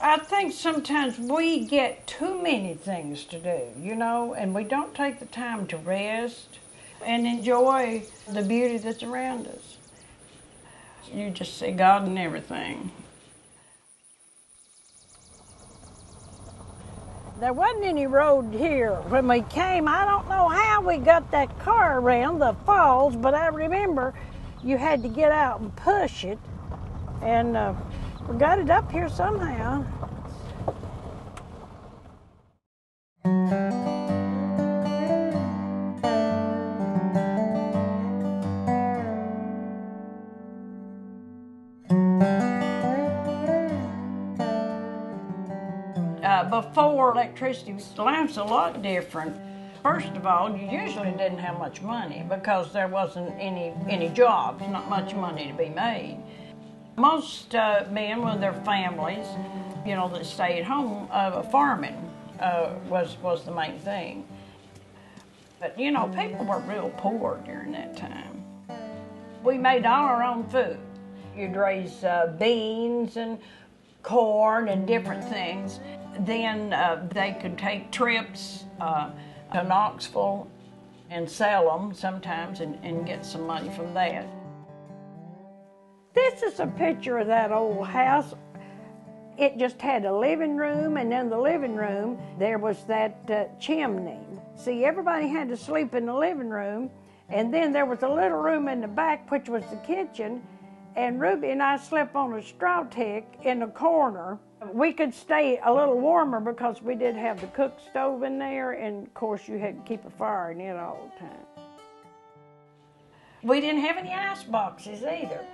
I think sometimes we get too many things to do, you know, and we don't take the time to rest and enjoy the beauty that's around us. You just see God in everything. There wasn't any road here when we came. I don't know how we got that car around the falls, but I remember you had to get out and push it, and we got it up here somehow. Before electricity, life's a lot different. First of all, you usually didn't have much money because there wasn't any jobs, not much money to be made. Most men with their families, you know, that stayed home, farming was the main thing. But, you know, people were real poor during that time. We made all our own food. You'd raise beans and corn and different things. Then they could take trips to Knoxville and sell them sometimes and get some money from that. This is a picture of that old house. It just had a living room, and in the living room there was that chimney. See, everybody had to sleep in the living room, and then there was a little room in the back, which was the kitchen, and Ruby and I slept on a straw tick in the corner. We could stay a little warmer because we did have the cook stove in there, and of course you had to keep a fire in it all the time. We didn't have any ice boxes either.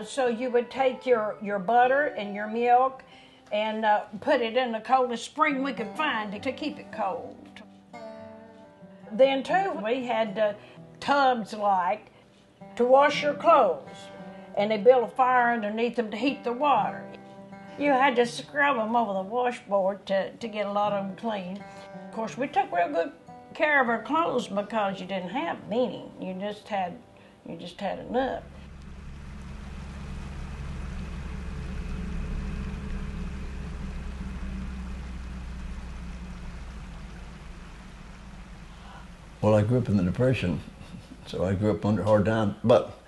So you would take your butter and your milk and put it in the coldest spring we could find to keep it cold. Then too, we had tubs like to wash your clothes, and they built a fire underneath them to heat the water. You had to scrub them over the washboard to get a lot of them clean. Of course, we took real good care of our clothes because you didn't have many. You just had enough. Well, I grew up in the Depression, so I grew up under hard times, but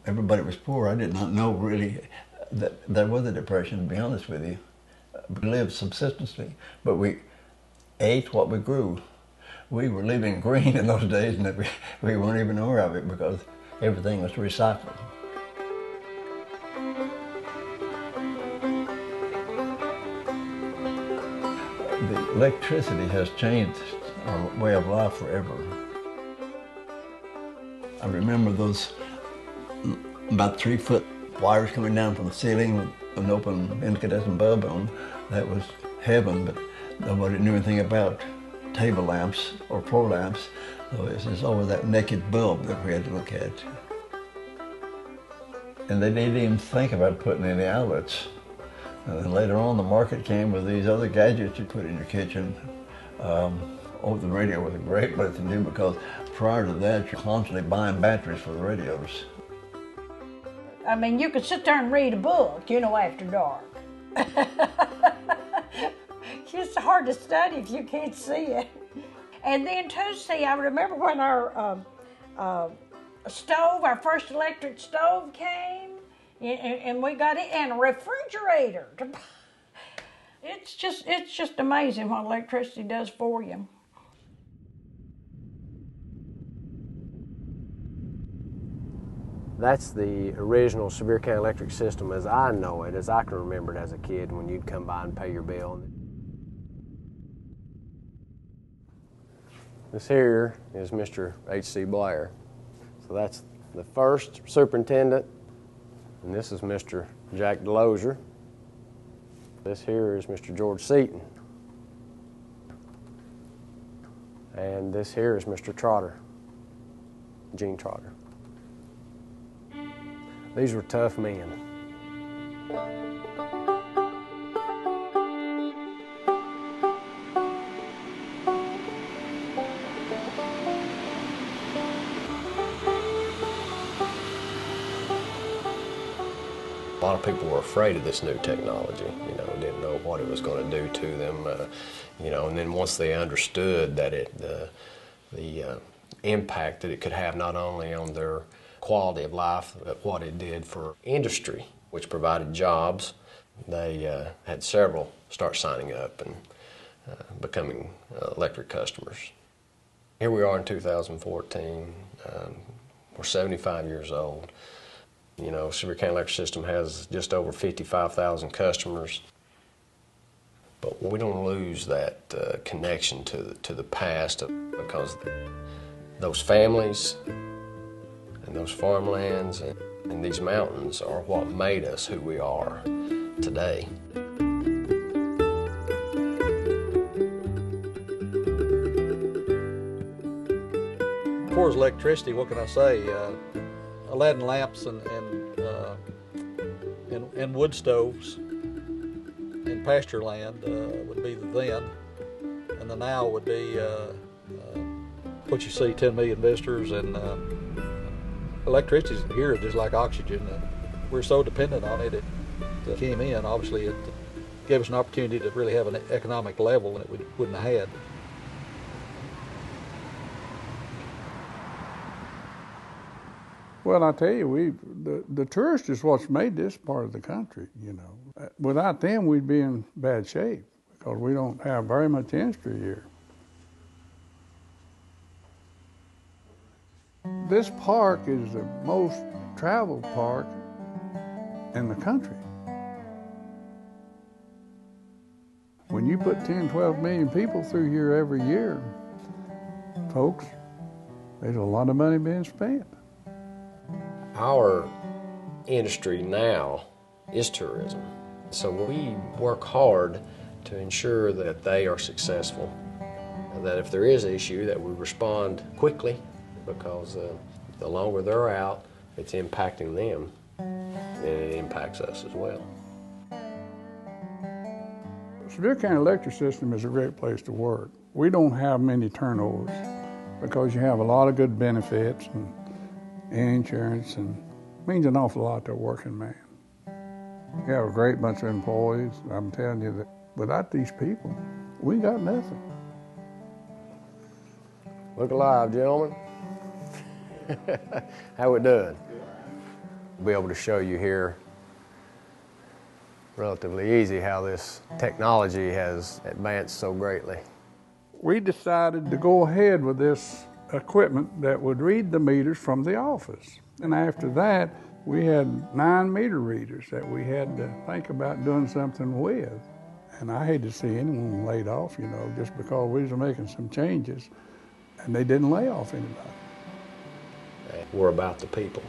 everybody was poor. I did not know really that there was a depression, to be honest with you. We lived subsistently, but we ate what we grew. We were living green in those days, and we weren't even aware of it because everything was recycled. The electricity has changed our way of life forever. I remember those about 3-foot wires coming down from the ceiling with an open incandescent bulb on. That was heaven, but nobody knew anything about table lamps or floor lamps. So it's just always that naked bulb that we had to look at. And they didn't even think about putting any outlets. And then later on, the market came with these other gadgets you put in your kitchen. The radio was a great place to do because prior to that, you're constantly buying batteries for the radios. I mean, you could sit there and read a book, you know, after dark. It's hard to study if you can't see it. And then too, see, I remember when our stove, our first electric stove came, and we got it, and a refrigerator. It's just amazing what electricity does for you. That's the original Sevier County electric system as I know it, as I can remember it as a kid when you'd come by and pay your bill. This here is Mr. H.C. Blair. So that's the first superintendent, and this is Mr. Jack Delosier. This here is Mr. George Seaton. And this here is Mr. Trotter, Gene Trotter. These were tough men. A lot of people were afraid of this new technology, didn't know what it was going to do to them, and then once they understood that the impact that it could have not only on their quality of life, but what it did for industry, which provided jobs, they had several start signing up and becoming electric customers. Here we are in 2014, we're 75 years old. Sevier County Electric System has just over 55,000 customers, but we don't lose that connection to the past, because those families and those farmlands and these mountains are what made us who we are today. As far as electricity, what can I say? Aladdin lamps and wood stoves in pasture land would be the then, and the now would be what you see, 10 million visitors, and electricity here is just like oxygen. We're so dependent on it. It came in, obviously it gave us an opportunity to really have an economic level that we wouldn't have had. Well, I tell you, the tourist is what's made this part of the country, Without them, we'd be in bad shape, because we don't have very much industry here. This park is the most traveled park in the country. When you put 10, 12 million people through here every year, folks, there's a lot of money being spent. Our industry now is tourism, so we work hard to ensure that they are successful, and that if there is an issue that we respond quickly, because the longer they're out, it's impacting them and it impacts us as well. Sevier County Electric System is a great place to work. We don't have many turnovers because you have a lot of good benefits and insurance, and it means an awful lot to a working man. You have a great bunch of employees. I'm telling you that without these people, we got nothing. Look alive, gentlemen. How we doing? We'll be able to show you here relatively easy how this technology has advanced so greatly. We decided to go ahead with this equipment that would read the meters from the office. And after that, we had 9 meter readers that we had to think about doing something with. And I hate to see anyone laid off, just because we was making some changes, and they didn't lay off anybody. We're about the people.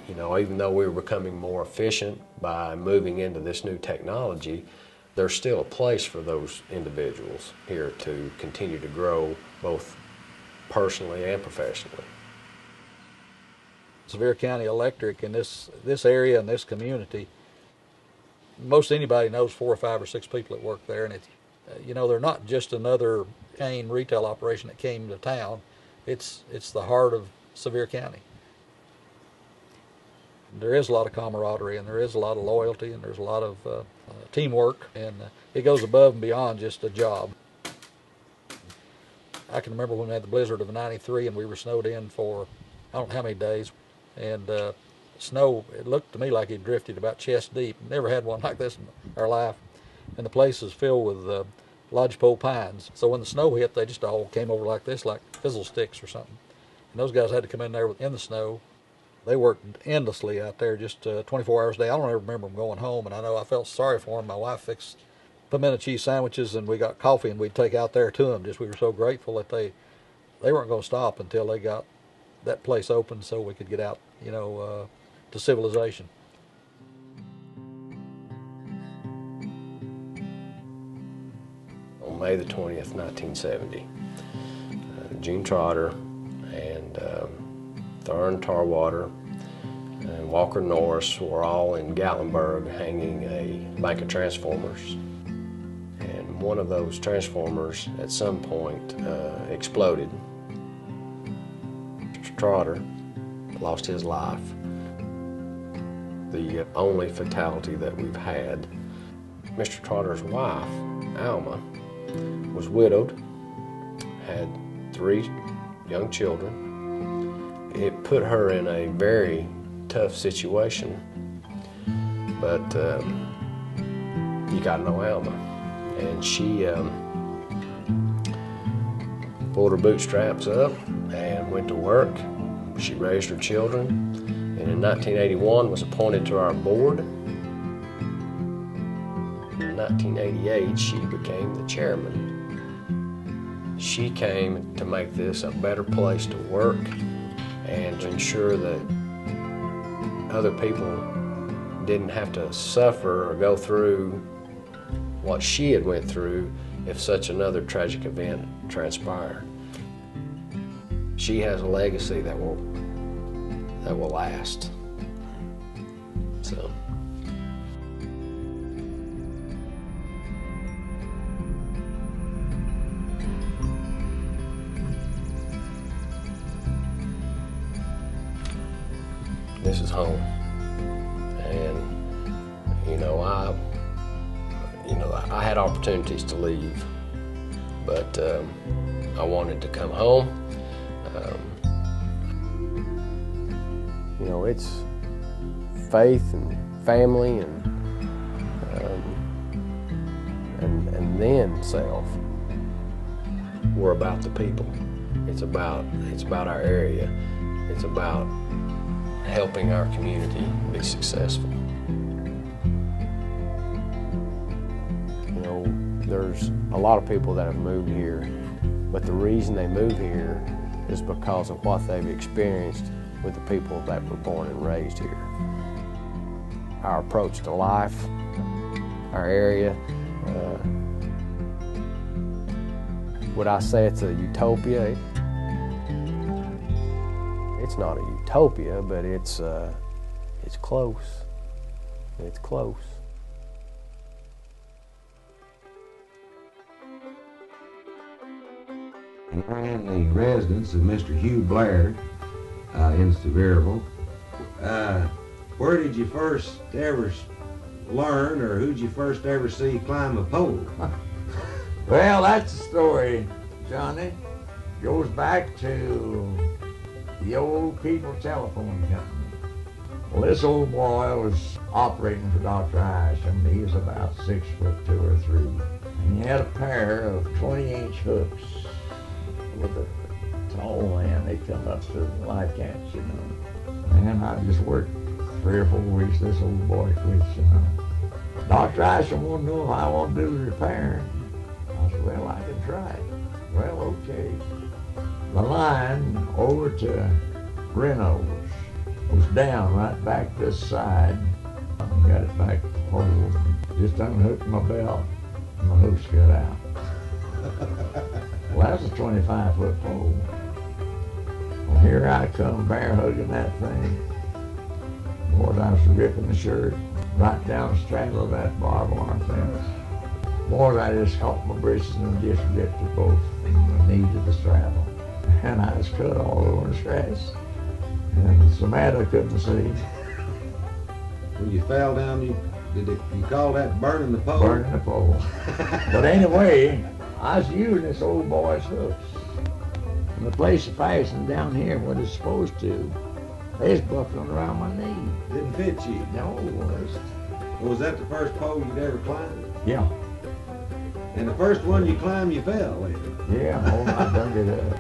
Even though we were becoming more efficient by moving into this new technology, there's still a place for those individuals here to continue to grow both personally and professionally. Sevier County Electric in this area and this community, most anybody knows 4 or 5 or 6 people that work there, and it's, they're not just another chain retail operation that came to town. It's the heart of Sevier County. There is a lot of camaraderie, and there is a lot of loyalty, and there's a lot of teamwork, and it goes above and beyond just a job. I can remember when we had the blizzard of '93, and we were snowed in for I don't know how many days, and snow, it looked to me like it drifted about chest deep. Never had one like this in our life, and the place is filled with lodgepole pines. So when the snow hit, they just all came over like this, like fizzle sticks or something. And those guys had to come in there in the snow. They worked endlessly out there, just 24 hours a day. I don't ever remember them going home, and I know I felt sorry for them. My wife fixed pimento cheese sandwiches, and we got coffee, and we'd take out there to them. We were so grateful that they weren't going to stop until they got that place open so we could get out, to civilization. On May the 20th, 1970, Gene Trotter and Thurn Tarwater and Walker Norris were all in Gatlinburg hanging a bank of transformers. And one of those transformers at some point exploded. Mr. Trotter lost his life. the only fatality that we've had. Mr. Trotter's wife, Alma, was widowed, had 3 young children. It put her in a very tough situation, but you gotta know Alma. And she pulled her bootstraps up and went to work. She raised her children, and in 1981 was appointed to our board. In 1988, she became the chairman. She came to make this a better place to work and to ensure that other people didn't have to suffer or go through what she had went through if such another tragic event transpired. She has a legacy that will last. So. This is home, and I had opportunities to leave, but I wanted to come home. It's faith and family and then self. We're about the people. It's about our area. It's about helping our community be successful. There's a lot of people that have moved here, but the reason they move here is because of what they've experienced with the people that were born and raised here. Our approach to life, our area, would I say it's a utopia? It's not a utopia, but it's close. It's close. And the residence of Mr. Hugh Blair in Sevierville. Where did you first ever learn, or who'd you first ever see climb a pole? Well, that's the story, Johnny. Goes back to the old People Telephone Company. Well, this old boy was operating for Dr. Isham. He was about 6'2" or 3. And he had a pair of 20-inch hooks with a tall man. They come up to the life cats, And I just worked 3 or 4 weeks. This old boy quits, Dr. Isham wanted to know if I want to do the repairing. I said, well, I can try it. Well, okay. The line over to Reynolds was down right back this side. I got it back to the pole. Just unhooked my belt and my hooks got out. Well, that was a 25-foot pole. Well, here I come bear hugging that thing. Boys, I was ripping the shirt right down the straddle of that barbed wire fence. Boys, I just caught my britches and just ripped it both from the knee to the straddle. And I was cut all over and scratched. And Samantha couldn't see. When you fell down, you call that burning the pole? Burning the pole. But anyway, I was using this old boy's hooks. And the place of fastened down here, what it's supposed to, they was buckling around my knee. Didn't fit you? No, it was. Was that the first pole you'd ever climbed? Yeah. And the first one you climbed, you fell later? Yeah, I done it up.